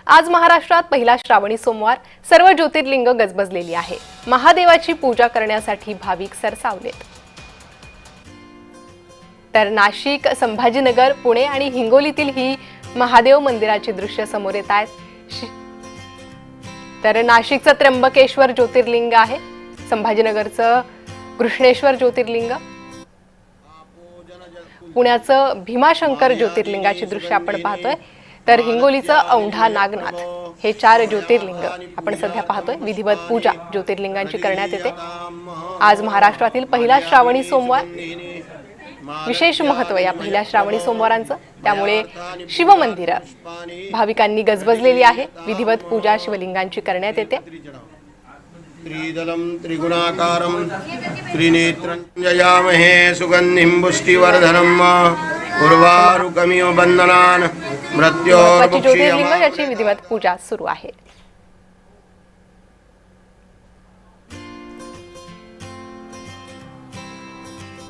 आज महाराष्ट्रात पहिला श्रावणी सोमवार सर्व ज्योतिर्लिंग गजबजलेली आहे। महादेवाची पूजा करण्यासाठी भाविक सरसावलेत। तर नाशिक, संभाजीनगर, पुणे आणि हिंगोलीतील ही महादेव मंदिराची दृश्य समोर येत आहेत। तर नाशिकचं त्र्यंबकेश्वर ज्योतिर्लिंग आहे, संभाजीनगरचं कृष्णेश्वर ज्योतिर्लिंग, पुण्याचं भीमाशंकर ज्योतिर्लिंगाची दृश्य आपण पाहतोय। तर हिंगोलीचं औंढा नागनाथ हे 4 ज्योतिर्लिंग आपण सध्या पाहतोय। विधिवत पूजा ज्योतिर्लिंगांची करण्यात येते। आज महाराष्ट्रातील पहिला श्रावणी सोमवार, विशेष महत्त्व या पहिल्या श्रावणी सोमवारांचं, त्यामुळे शिवमंदिरं भाविकांनी गजबजलेली आहे। विधिवत पूजा शिवलिंगांची करण्यात येते। त्रिदलं त्रिगुणाकारं त्रिनेत्रं जयामहे सुगन्धिं पुष्टिवर्धनम् उर्वारुकमिव बन्धनान् मृत्योर्मुक्षीयमामहे। ज्योतिर्लिंग याची विधिवत पूजा सुरू आहे।